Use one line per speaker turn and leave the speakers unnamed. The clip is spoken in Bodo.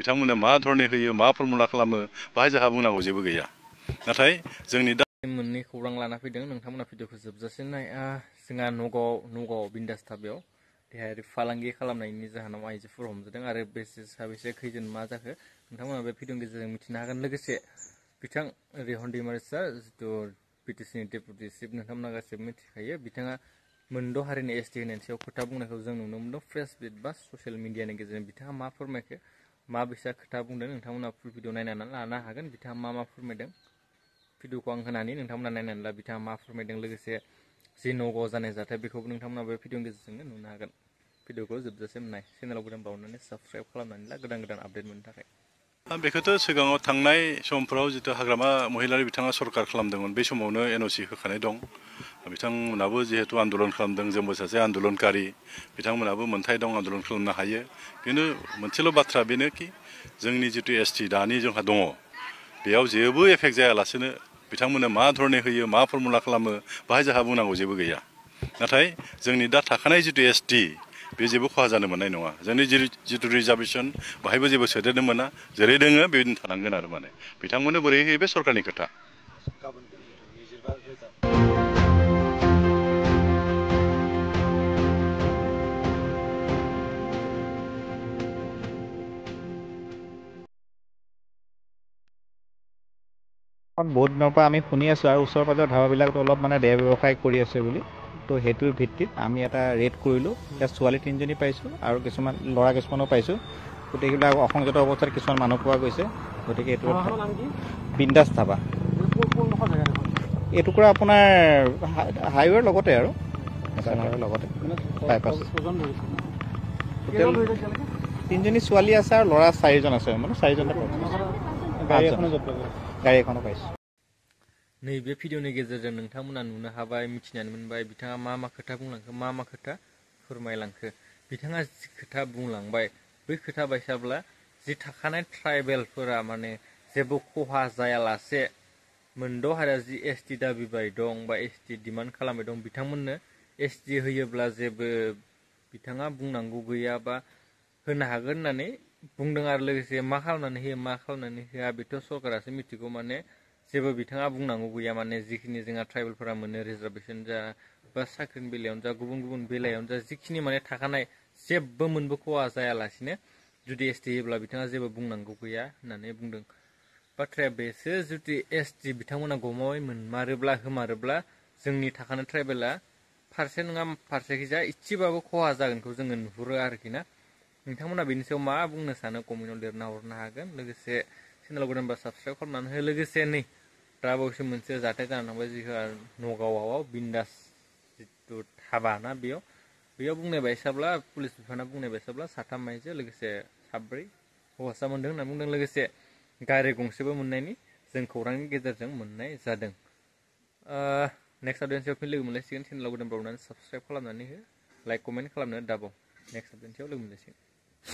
बिथांमोननो मा धरनि होयो मा फर्मुला खालामो बाहाय जोंहा बुंनांगौ जेबो गैया नाथाय जोंनि दा
मोननै खौरां लाना फैदों नोंथांमोना भिडिअखौ जोबजासिम नाय जोंहा नगाव बिन्दास धाबायाव देहायारि फालांगि खालामनायनि जाहोनाव आइजोफोर हमजादों आरो बेसे साबेसे खैजोन मा जाखो नोंथांमोना बे भिडिअनि गेजेरजों मिथिनो हागोन लोगोसे बिथां रेहन दैमारि सार जिथु बिटिसिनि डेपुटि चिफ नोंथांमोना गासैबो मिथिखायो बिथाङा मोनद' हारिनि एसटि होनायनि सायाव खोथा बुंनायखौ जों नुनो मोनदों प्रेस बिट बा ससियेल मिडियानि गेजेरजों बिथाङा मा फोरमायखो मा बेसा खोथा बुंदों नोंथांमोना फुल भिडिअ नायनानै लानो हागोन बिथाङा मा फोरमायदों भिडिअखौ आं होनानै नोंथांमोना नायनानै ला बिथाङा मा फोरमायदों लोगोसे जि नगाव जानाय जाथाय बेखौबो नोंथांमोना बे भिडिअनि गेजेरजोंनो नुनो हागोन भिडिअखौ जोबजासिम नाय चेनेलाव गोदान बावनानै साबस्क्राइब खालामनानै ला गोदान आपडेट मोननो थाखाय
बेखौथ' सिगाङाव थांनाय समफोराव जितु हाग्रामा महिलारि बिथाङा सरकार खालामदोंमोन बे समावनो एनअसि होखानाय दं बिथांमोनाबो जिहेतु आन्दलन खालामदों जोंबो सासे आन्दलनकारि बिथांमोनाबो मोनथाय दं आन्दलन खालामनो हायो खिन्थु मोनसेल' बाथ्रा बेनोखि जोंनि जितु एसटि दानि जोंहा दङ बेयाव जेबो एफेक्ट जायालासेनो बिथांमोननो मा धरनि होयो मा फर्मुला खालामो बाहाय जोंहा बुंनांगौ जेबो गैया नाथाय जोंनि दा थाखानाय जितु एसटि बे जेबो खहा जानो मोननाय नङा जोंनि जितु रिजार्भेसन बाहायबो जेबो सोदेरनो मोना जेरै दोङो बेबायदिनो थानांगोन आरो माने बिथांमोननो बोरै होयो बे सरकारनि खोथा
বহুত দিনৰ পৰা আমি শুনি আছোঁ আৰু ওচৰ পাজৰ ধাবাবিলাকত অলপ মানে দেহ ব্যৱসায় কৰি আছে বুলি তো সেইটোৰ ভিত্তিত আমি এটা ৰেড কৰিলোঁ ইয়াত ছোৱালী 3জনী পাইছোঁ আৰু কিছুমান ল'ৰা কিছুমানো পাইছোঁ গোটেইবিলাক অসংযত অৱস্থাত কিছুমান মানুহ পোৱা গৈছে গতিকে এইটো বিন্দাছ ধাবা এইটুকুৰা আপোনাৰ হাইৱেৰ লগতে আৰু নেশ্যনেল হাইৱেৰ লগতে বাইপাছ টোটেল 3জনী ছোৱালী আছে আৰু ল'ৰা 4জন আছে মানে 4জনে गाड़ी एखौनो पाइছো
नैबे भिडिअनि गेजेरजों नोंथांमोना नुनो हाबाय मिथिनानै मोनबाय बिथाङा मा खोथा बुंलांखो मा खोथा फोरमायलांखो बिथाङा जि खोथा बुंलांबाय बै खोथा बायसाब्ला जि थाखानाय ट्राइबेलफोरा माने जेबो खहा जायालासे मोनद' हारिया जि एसटि दाबिबाय दं बा एसटि डिमान्ड खालामबाय दं बिथांमोननो एसटि होयोब्ला जेबो बिथाङा बुंनांगौ गैया बा होनो हागोन होननानै बुंदों आरो लोगोसे मा खालामनानै होयो मा खालामनानै होआ बेथ' सरकारासो मिथिगौ माने जेबो बिथाङा बुंनांगौ गैया माने जिखिनि जोंहा ट्राइबेलफोरा मोनो रिजार्भेसन जा बा साख्रिनि बेलायावनो जा गुबुन बेलायावनो जा जिखिनि माने थाखानाय जेबो मोनबो खहा जायालासिनो जुदि एसटि होयोब्ला बिथाङा जेबो बुंनांगौ गैया होननानै बुंदों बाथ्राया बेसो जुदि एसटि बिथांमोना गमामायै मोनमारोब्ला होमारोब्ला जोंनि थाखानाय ट्राइबेला फारसे नङा फारसेखैजा इसेबाबो खहा जागोनखौ जोङो नुहुरो आरोखि ना नोंथांमोना बेनि सायाव मा बुंनो सानो कमेन्टआव लिरना हरनो हागोन लोगोसे चेनेलाव गोदानबा साबस्क्राइब खालामनानै हो लोगोसे नै दाबावैसो मोनसे जाथाय जानानै थांबाय जोंहा नगावआव बिन्दास जिथु धाबा ना बेयाव बुंनाय बायसाब्ला पुलिस बिफाना बुंनाय बायसाब्ला 3 आइजो लोगोसे 4 हौवासा मोनदों होनना बुंदों लोगोसे गारि गंसेबो मोननायनि जों खौरांनि गेजेरजों मोननाय जादों नेक्स्ट अपडेटआव फिन लोगो मोनलायसिगोन चेनेलाव गोदान बावनानै साबस्क्राइब खालामनानै हो लाइक कमेन्ट खालामनो दाबाव नेक्स्ट अपडेटआव लोगो मोनलायसिगोन